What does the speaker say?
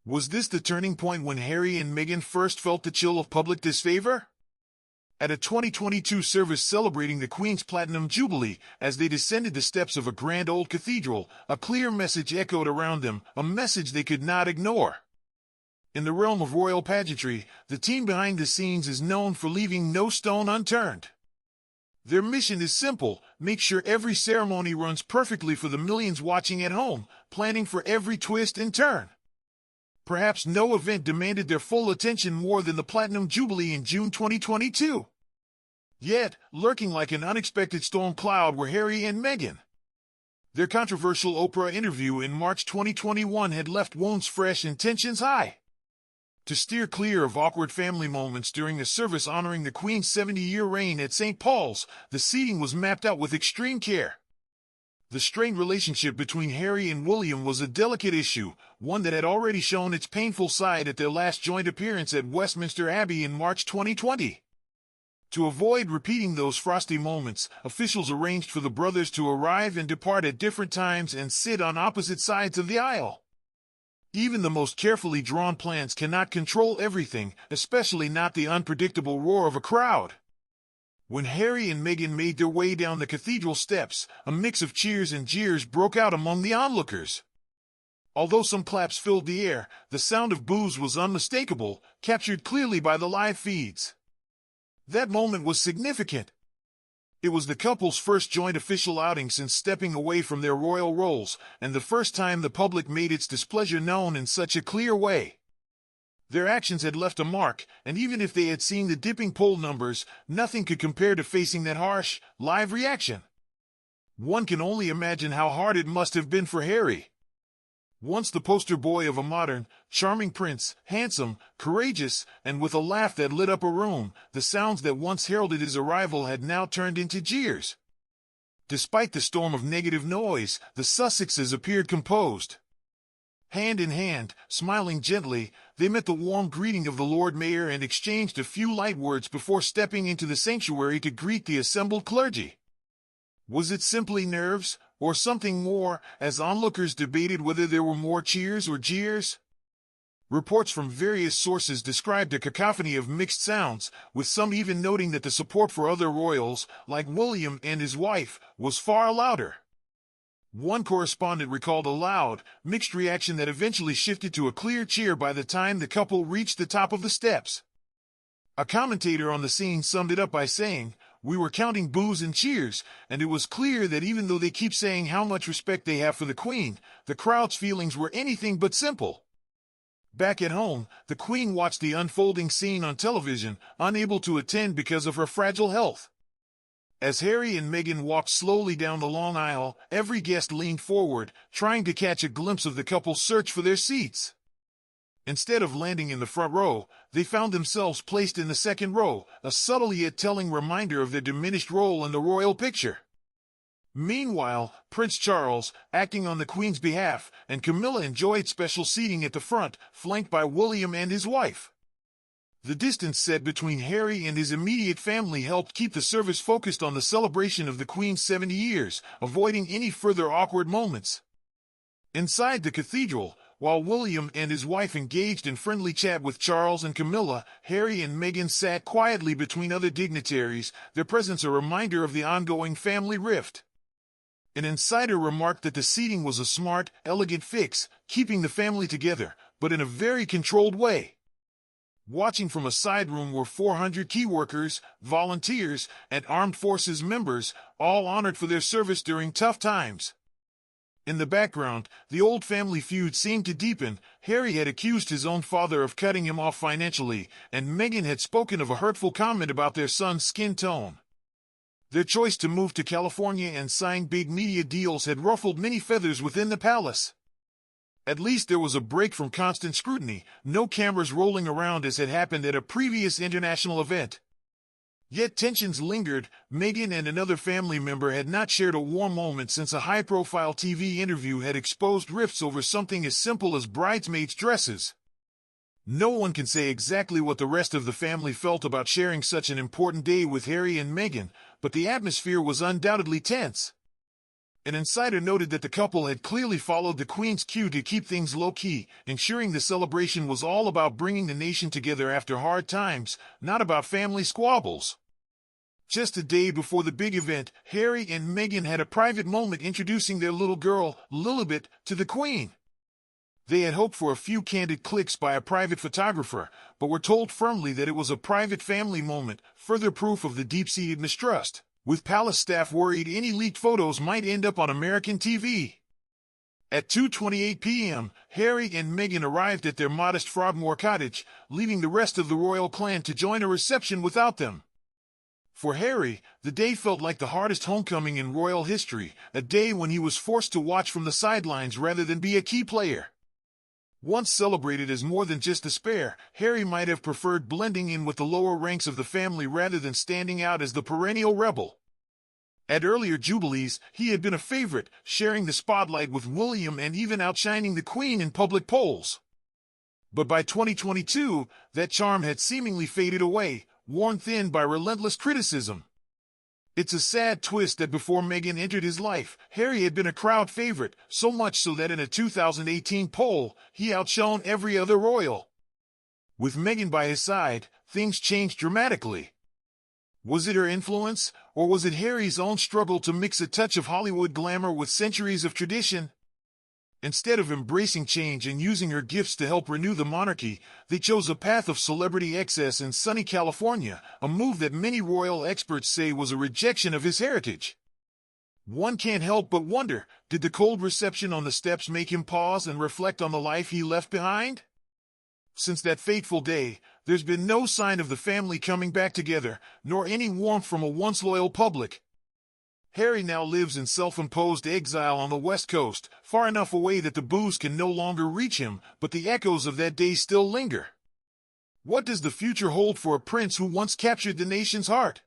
Was this the turning point when Harry and Meghan first felt the chill of public disfavor? At a 2022 service celebrating the Queen's Platinum Jubilee, as they descended the steps of a grand old cathedral, a clear message echoed around them, a message they could not ignore. In the realm of royal pageantry, the team behind the scenes is known for leaving no stone unturned. Their mission is simple: make sure every ceremony runs perfectly for the millions watching at home, planning for every twist and turn. Perhaps no event demanded their full attention more than the Platinum Jubilee in June 2022. Yet, lurking like an unexpected storm cloud were Harry and Meghan. Their controversial Oprah interview in March 2021 had left wounds fresh and tensions high. To steer clear of awkward family moments during a service honoring the Queen's 70-year reign at St. Paul's, the seating was mapped out with extreme care. The strained relationship between Harry and William was a delicate issue, one that had already shown its painful side at their last joint appearance at Westminster Abbey in March 2020. To avoid repeating those frosty moments, officials arranged for the brothers to arrive and depart at different times and sit on opposite sides of the aisle. Even the most carefully drawn plans cannot control everything, especially not the unpredictable roar of a crowd. When Harry and Meghan made their way down the cathedral steps, a mix of cheers and jeers broke out among the onlookers. Although some claps filled the air, the sound of boos was unmistakable, captured clearly by the live feeds. That moment was significant. It was the couple's first joint official outing since stepping away from their royal roles, and the first time the public made its displeasure known in such a clear way. Their actions had left a mark, and even if they had seen the dipping poll numbers, nothing could compare to facing that harsh, live reaction. One can only imagine how hard it must have been for Harry. Once the poster boy of a modern, charming prince, handsome, courageous, and with a laugh that lit up a room, the sounds that once heralded his arrival had now turned into jeers. Despite the storm of negative noise, the Sussexes appeared composed. Hand in hand, smiling gently, they met the warm greeting of the Lord Mayor and exchanged a few light words before stepping into the sanctuary to greet the assembled clergy. Was it simply nerves, or something more, as onlookers debated whether there were more cheers or jeers? Reports from various sources described a cacophony of mixed sounds, with some even noting that the support for other royals, like William and his wife, was far louder. One correspondent recalled a loud, mixed reaction that eventually shifted to a clear cheer by the time the couple reached the top of the steps. A commentator on the scene summed it up by saying, "We were counting boos and cheers, and it was clear that even though they keep saying how much respect they have for the Queen, the crowd's feelings were anything but simple." Back at home, the Queen watched the unfolding scene on television, unable to attend because of her fragile health. As Harry and Meghan walked slowly down the long aisle, every guest leaned forward, trying to catch a glimpse of the couple's search for their seats. Instead of landing in the front row, they found themselves placed in the second row, a subtle yet telling reminder of their diminished role in the royal picture. Meanwhile, Prince Charles, acting on the Queen's behalf, and Camilla enjoyed special seating at the front, flanked by William and his wife. The distance set between Harry and his immediate family helped keep the service focused on the celebration of the Queen's 70 years, avoiding any further awkward moments. Inside the cathedral, while William and his wife engaged in friendly chat with Charles and Camilla, Harry and Meghan sat quietly between other dignitaries, their presence a reminder of the ongoing family rift. An insider remarked that the seating was a smart, elegant fix, keeping the family together, but in a very controlled way. Watching from a side room were 400 key workers, volunteers, and armed forces members, all honored for their service during tough times. In the background, the old family feud seemed to deepen. Harry had accused his own father of cutting him off financially, and Meghan had spoken of a hurtful comment about their son's skin tone. Their choice to move to California and sign big media deals had ruffled many feathers within the palace. At least there was a break from constant scrutiny, no cameras rolling around as had happened at a previous international event. Yet tensions lingered. Meghan and another family member had not shared a warm moment since a high-profile TV interview had exposed rifts over something as simple as bridesmaids' dresses. No one can say exactly what the rest of the family felt about sharing such an important day with Harry and Meghan, but the atmosphere was undoubtedly tense. An insider noted that the couple had clearly followed the Queen's cue to keep things low-key, ensuring the celebration was all about bringing the nation together after hard times, not about family squabbles. Just a day before the big event, Harry and Meghan had a private moment introducing their little girl, Lilibet, to the Queen. They had hoped for a few candid clips by a private photographer, but were told firmly that it was a private family moment, further proof of the deep-seated mistrust, with palace staff worried any leaked photos might end up on American TV. At 2:28 p.m., Harry and Meghan arrived at their modest Frogmore cottage, leaving the rest of the royal clan to join a reception without them. For Harry, the day felt like the hardest homecoming in royal history, a day when he was forced to watch from the sidelines rather than be a key player. Once celebrated as more than just a spare, Harry might have preferred blending in with the lower ranks of the family rather than standing out as the perennial rebel. At earlier Jubilees, he had been a favorite, sharing the spotlight with William and even outshining the Queen in public polls. But by 2022, that charm had seemingly faded away, worn thin by relentless criticism. It's a sad twist that before Meghan entered his life, Harry had been a crowd favorite, so much so that in a 2018 poll, he outshone every other royal. With Meghan by his side, things changed dramatically. Was it her influence, or was it Harry's own struggle to mix a touch of Hollywood glamour with centuries of tradition? Instead of embracing change and using her gifts to help renew the monarchy, they chose a path of celebrity excess in sunny California, a move that many royal experts say was a rejection of his heritage. One can't help but wonder, did the cold reception on the steps make him pause and reflect on the life he left behind? Since that fateful day, there's been no sign of the family coming back together, nor any warmth from a once loyal public. Harry now lives in self-imposed exile on the West Coast, far enough away that the boos can no longer reach him, but the echoes of that day still linger. What does the future hold for a prince who once captured the nation's heart?